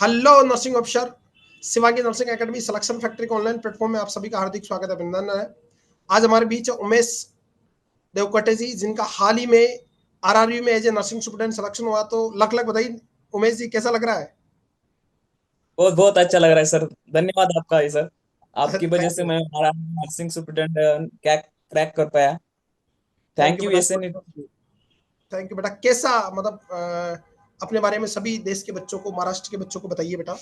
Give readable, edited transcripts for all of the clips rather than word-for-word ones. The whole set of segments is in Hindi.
Hello nursing officer, Shivangi nursing academy selection factory के ऑनलाइन प्लेटफॉर्म में आप सभी का हार्दिक स्वागत है, अभिनंदन है। आज हमारे बीच है उमेश देवकोटे जी, जिनका हाल ही में आरआरबी में as a nursing student selection हुआ। तो लक लक बधाई उमेश जी, कैसा लग रहा है? बहुत बहुत अच्छा लग रहा है सर। धन्यवाद आपका ये सर। आपकी वजह थैंक से यू। मैं हमारा नर्सिंग सुपरिटेंडेंट क्या क्रैक कर पाया। थैंक थैंक यू यू बेटा। ऐसे नहीं। थैंक यू बेटा। कैसा मतलब अपने बारे में सभी देश के बच्चों को, महाराष्ट्र के बच्चों को बताइए बेटा।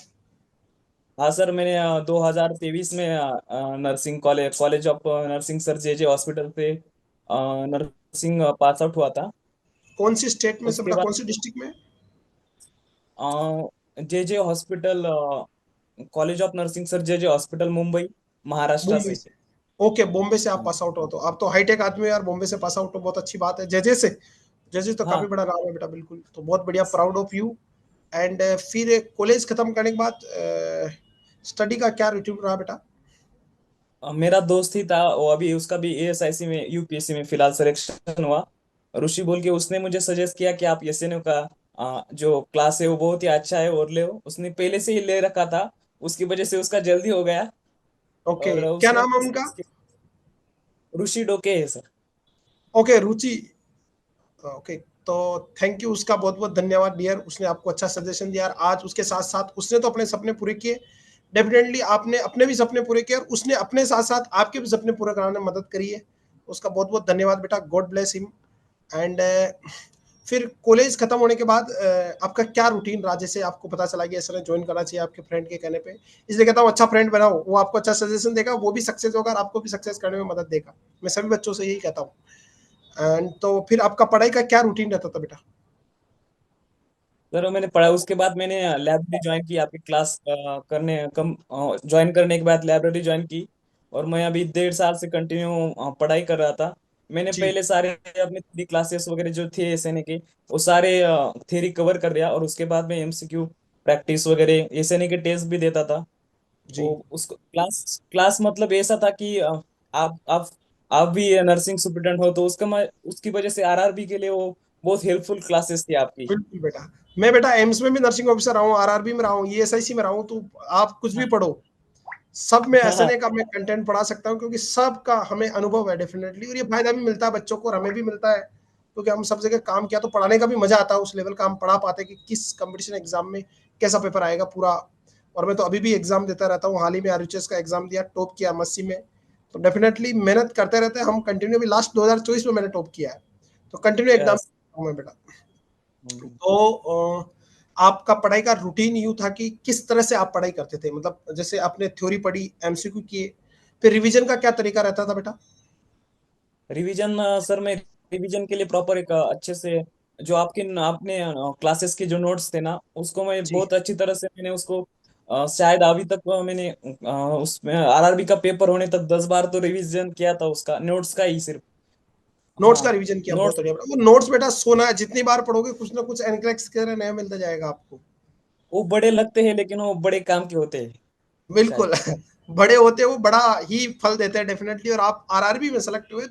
हाँ सर, मैंने 2023 में nursing college of nursing sir J hospital से नर्सिंग पास आउट हुआ था। कौन सी स्टेट में से उसके बेटा, बाद कौन सी डिस्ट्रिक्ट में? J hospital, college of nursing sir J hospital, Mumbai, Maharashtra Mumbai से। से। ओके, बॉम्बे से आप हाँ पास आउट हो, तो आप तो हाईटेक आदमी हो यार। बॉम्बे से पास आउट हो, बहुत अच्छी बात है। जय से जैसे तो काफी हाँ। बड़ा नाम है बेटा, बिल्कुल। तो बहुत बढ़िया, प्राउड ऑफ यू। एंड फिर कॉलेज खत्म करने के बाद स्टडी का क्या रूटीन रहा बेटा? मेरा दोस्त ही था वो, अभी उसका भी एएसआईसी में यूपीएससी में फिलहाल सिलेक्शन हुआ। ऋषि बोल के उसने मुझे सजेस्ट किया कि आप एसएनओ का जो क्लास है वो बहुत ही अच्छा है और ले। उसने पहले से ही ले रखा था, उसकी वजह से उसका जल्दी हो गया। ओके, और क्या उसने नाम है उनका? ऋषि डोके है सर। ओके, रुचि। ओके। तो थैंक यू, उसका बहुत बहुत धन्यवाद डियर। उसने आपको अच्छा सजेशन दिया। आज उसके साथ साथ उसने तो अपने सपने पूरे किए, डेफिनेटली आपने अपने भी सपने पूरे किए, और उसने अपने साथ साथ आपके भी सपने पूरे कराने में मदद करी है। उसका बहुत बहुत धन्यवाद बेटा, गॉड ब्लेस हिम। एंड फिर कॉलेज खत्म होने के बाद आपका क्या रूटीन रहा? जैसे आपको पता चला कि ऐसा ज्वाइन करना चाहिए आपके फ्रेंड के कहने पे, इसलिए कहता हूँ अच्छा फ्रेंड बनाओ, वो आपको अच्छा सजेशन देगा, वो भी सक्सेस होगा और आपको भी सक्सेस करने में मदद देगा। मैं सभी बच्चों से यही कहता हूँ। एंड तो फिर आपका पढ़ाई का क्या रूटीन रहता था बेटा? सर मैंने पढ़ा, उसके बाद मैंने लाइब्रेरी ज्वाइन की आपकी क्लास करने कम ज्वाइन करने के बाद लाइब्रेरी ज्वाइन की। और मैं अभी 1.5 साल से कंटिन्यू पढ़ाई कर रहा था। मैंने जी। पहले सारे अपने थ्योरी क्लासेस वगैरह जो थे एसएनए के, वो सारे थ्योरी कवर कर दिया। और उसके बाद मैं एमसीक्यू प्रैक्टिस वगैरह एसएनए के टेस्ट भी देता था। जी। वो उसको क्लास क्लास मतलब ऐसा था कि आप भी नर्सिंग सुपरिटेंडेंट हो, तो उसका मैं उसकी वजह से आरआरबी के लिए वो बहुत हेल्पफुल क्लासेस थी आपकी। बिल्कुल बेटा। मैं बेटा एम्स में भी नर्सिंग ऑफिसर रहा हूँ, आरआरबी में रहा हूँ, ईएसआईसी में रहा हूँ। तो आप कुछ भी हाँ पढ़ो, सब में हाँ हाँ। एसएनए का मैं कंटेंट पढ़ा सकता हूँ, क्योंकि सबका हमें अनुभव है डेफिनेटली। और ये फायदा भी मिलता है बच्चों को और हमें भी मिलता है, क्योंकि हम सब जगह काम किया, तो पढ़ाने का भी मजा आता है। उस लेवल का हम पढ़ा पाते हैं कि किस कंपटीशन एग्जाम में कैसा पेपर आएगा पूरा। और मैं तो अभी भी एग्जाम देता रहता हूँ। हाल ही में आरयूएचएस का एग्जाम दिया, टॉप किया एमएससी में। तो डेफिनेटली मेहनत करते रहते हैं हम कंटिन्यू। भी लास्ट 2024 में मैंने टॉप किया है, तो कंटिन्यू एग्जाम यस। मैं बेटा। तो आपका पढ़ाई का रूटीन यूँ था कि किस तरह से आप पढ़ाई करते थे? मतलब जैसे आपने थ्योरी पढ़ी, एमसीक्यू किए, फिर रिवीजन का क्या तरीका रहता था बेटा? रिवीजन सर, मैं रिवीजन के लिए प्रॉपर एक अच्छे से जो आपके आपने क्लासेस के जो नोट्स थे ना, उसको मैं जी। बहुत अच्छी तरह से मैंने उसको शायद अभी तक मैंने उसमें आरआरबी का पेपर होने तक 10 बार तो रिवीजन किया था उसका, नोट्स का ही सिर्फ। नोट्स हाँ। का रिवीजन किया, बहुत नोट्स बढ़िया बेटा। वो नोट्स बेटा सोना है, जितनी बार पढ़ोगे कुछ ना कुछ एनक्लेक्स की तरह नया मिलता जाएगा आपको। वो बड़े लगते हैं लेकिन वो बड़े काम के होते हैं बिल्कुल। शायद। बड़े होते वो बड़ा ही फल देते हैं डेफिनेटली। और आप आरआरबी में सेलेक्ट हुए,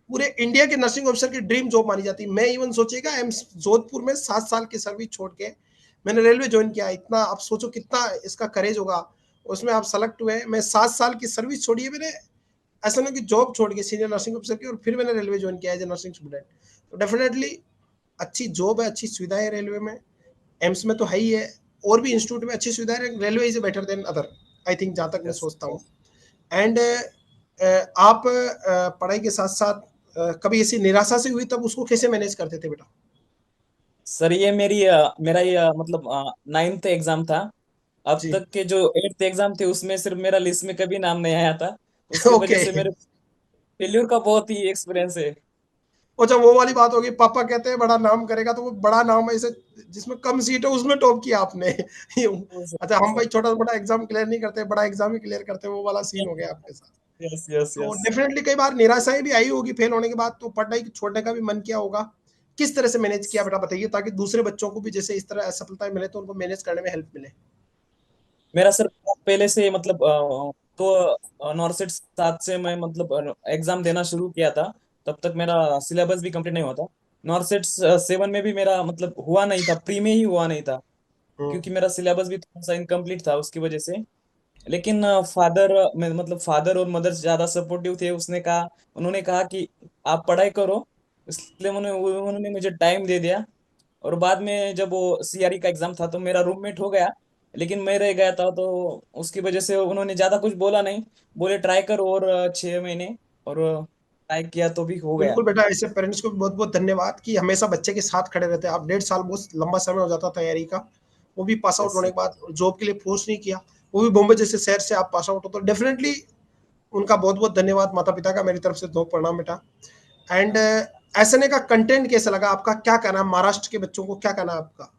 पूरे इंडिया के नर्सिंग ऑफिसर की ड्रीम जॉब मानी जाती है। मैं इवन सोचिएगा एम्स जोधपुर में 7 साल की सर्विस छोड़ के मैंने रेलवे ज्वाइन किया। इतना आप सोचो कितना इसका करेज होगा। उसमें आप सेलेक्ट हुए, मैं 7 साल की सर्विस छोड़ी है मैंने, ऐसा नहीं कि जॉब छोड़ के सीनियर नर्सिंग ऑफिसर की, और फिर मैंने रेलवे ज्वाइन किया एज ए नर्सिंग स्टूडेंट। तो डेफिनेटली अच्छी जॉब है, अच्छी सुविधा है रेलवे में। एम्स में तो है ही है, और भी इंस्टीट्यूट में अच्छी सुविधा है। Railway is better than other, I think, जहाँ तक मैं यस। सोचता हूँ। एंड आप पढ़ाई के साथ साथ कभी ऐसी निराशा से हुई, तब उसको कैसे मैनेज करते थे बेटा? सर ये मेरा ये मतलब 9th एग्जाम था। अब जी। तक के जो 8th एग्जाम थे उसमें सिर्फ मेरा लिस्ट में कभी नाम नहीं आया था। उसके वजह ओके। से मेरे फेल्यूर का बहुत ही एक्सपीरियंस है। अच्छा, वो वाली बात होगी, पापा कहते हैं बड़ा नाम करेगा, तो वो बड़ा नाम है इसे, जिसमें कम सीट है उसमें टॉप किया आपने। अच्छा, हम भाई छोटा बड़ा एग्जाम क्लियर नहीं करते, बड़ा एग्जाम ही क्लियर करते, वो वाला सीन हो गया आपके साथ। यस यस तो यस। डेफिनेटली कई बार निराशाएं भी आई होगी फेल होने के बाद, तो पढ़ाई छोड़ने का भी मन किया होगा। किस तरह से मैनेज किया बेटा, बताइए, ताकि दूसरे बच्चों को भी जैसे इस तरह असफलता मिले तो उनको मैनेज करने में हेल्प मिले। मेरा सर पहले से मतलब तो नॉर्सेट 7 से मैं मतलब एग्जाम देना शुरू किया था। तब तक मेरा सिलेबस भी कंप्लीट नहीं हुआ था। नॉर्सेट 7 में भी मेरा मतलब हुआ नहीं था, प्री में ही हुआ नहीं था। हम्म। क्योंकि मेरा सिलेबस भी थोड़ा सा इनकम्प्लीट था उसकी वजह से। लेकिन फादर, मतलब फादर और मदर ज्यादा सपोर्टिव थे। उन्होंने कहा कि आप पढ़ाई करो, इसलिए उन्होंने मुझे टाइम दे दिया। और बाद में जब वो सीआरई का एग्जाम था तो मेरा रूममेट हो गया, लेकिन मैं रह गया था, तो उसकी वजह से उन्होंने ज्यादा कुछ बोला नहीं। बोले ट्राई करो और 6 महीने, और ट्राई किया तो भी हो गया। बिल्कुल बेटा, ऐसे पेरेंट्स को भी बहुत बहुत धन्यवाद कि हमेशा बच्चे के साथ खड़े रहते हैं। आप 1.5 साल बहुत लंबा समय हो जाता तैयारी का, वो भी पास आउट यस होने के बाद जॉब के लिए फोर्स नहीं किया, वो भी बॉम्बे जैसे शहर से आप पास आउट हो, तो डेफिनेटली उनका बहुत बहुत धन्यवाद माता पिता का, मेरी तरफ से दो प्रणाम बेटा। एंड एसएनए का कंटेंट कैसा लगा आपका, क्या कहना है महाराष्ट्र के बच्चों को, क्या कहना है आपका?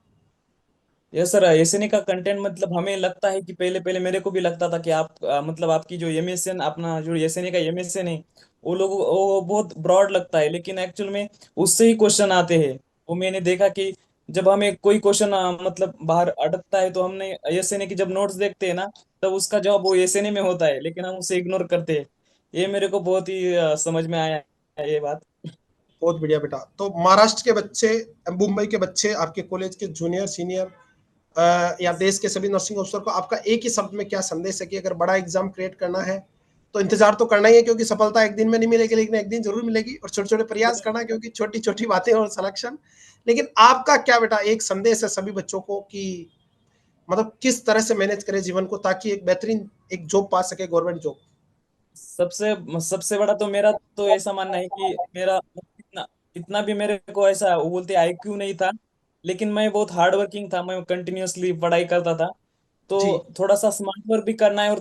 यस सर, एसएनए का कंटेंट मतलब हमें लगता है कि पहले पहले मेरे को भी लगता था कि आप मतलब आपकी जो एमएसएन, अपना जो एसएनए का एमएसएन है, वो बहुत ब्रॉड लगता है, लेकिन एक्चुअल में उससे ही क्वेश्चन आते हैं। वो मैंने देखा कि जब हमें कोई क्वेश्चन मतलब बाहर अटकता है, तो हमने एसएनए की जब नोट्स देखते हैं ना, तब उसका जवाब वो एसएनए में होता है, लेकिन हम उसे इग्नोर करते हैं। ये मेरे को बहुत ही समझ में आया है ये बात। बहुत बढ़िया बेटा। तो महाराष्ट्र के बच्चे, मुंबई के बच्चे, आपके कॉलेज के जूनियर सीनियर या देश के सभी नर्सिंग अफसर को आपका एक ही शब्द में क्या संदेश है कि अगर बड़ा एग्जाम क्रिएट करना है तो इंतजार तो करना ही है, क्योंकि सफलता एक दिन में नहीं मिलेगी, लेकिन एक दिन जरूर मिलेगी, और छोटे छोटे प्रयास करना, क्योंकि छोटी छोटी बातें और सिलेक्शन। लेकिन आपका क्या बेटा एक संदेश है सभी बच्चों को कि मतलब किस तरह से मैनेज करें जीवन को ताकि एक बेहतरीन एक जॉब पा सके, गवर्नमेंट जॉब? सबसे सबसे बड़ा तो मेरा तो ऐसा मानना है कि मेरा इतना इतना भी मेरे को ऐसा वो बोलते आईक्यू नहीं था, लेकिन मैं बहुत हार्ड वर्किंग था, मैं कंटिन्यूअसली पढ़ाई करता था। तो जी। थोड़ा सा स्मार्ट वर्क भी करना है, और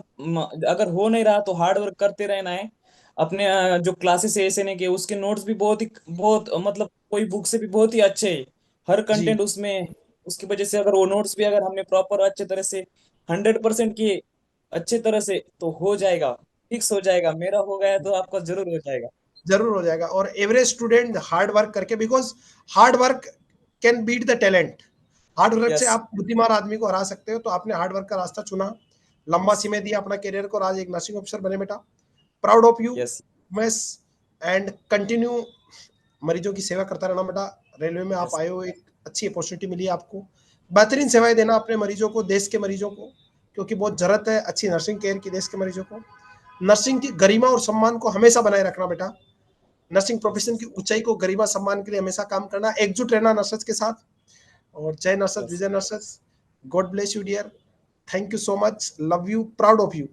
अगर हो नहीं रहा तो हार्ड वर्क करते रहना है। अपने जो क्लासेस है ऐसे नहीं कि उसके नोट्स भी बहुत मतलब कोई बुक से भी बहुत ही अच्छे है, हर जी। कंटेंट उसमें है। उसकी वजह से अगर वो नोट्स भी अगर हमने प्रॉपर अच्छे तरह से 100% किए अच्छे तरह से, तो हो जाएगा, फिक्स हो जाएगा। मेरा हो गया तो आपका जरूर हो जाएगा। जरूर हो जाएगा। और एवरेज स्टूडेंट हार्ड वर्क करके, because hard work can beat the talent. Hard work से यस आप बुद्धिमान आदमी को हरा सकते हो, तो आपने हार्ड वर्क का रास्ता चुना, लंबा यस समय दिया अपना करियर को, और आज एक नर्सिंग ऑफिसर बने बेटा। प्राउड ऑफ यू यस मैस। एंड कंटिन्यू मरीजों की सेवा करता रहना बेटा। रेलवे में आप यस आए हो, एक अच्छी अपॉर्चुनिटी मिली है आपको, बेहतरीन सेवाएं देना अपने मरीजों को, देश के मरीजों को, क्योंकि बहुत जरूरत है अच्छी नर्सिंग केयर की देश के मरीजों को। नर्सिंग की गरिमा और सम्मान को हमेशा बनाए रखना बेटा। नर्सिंग यस प्रोफेशन की ऊंचाई को, गरिमा सम्मान के लिए हमेशा काम करना, एकजुट रहना नर्सेस के साथ। और जय नर्सेस, यस विजय nurses. God bless you dear. Thank you so much, love you, proud of you.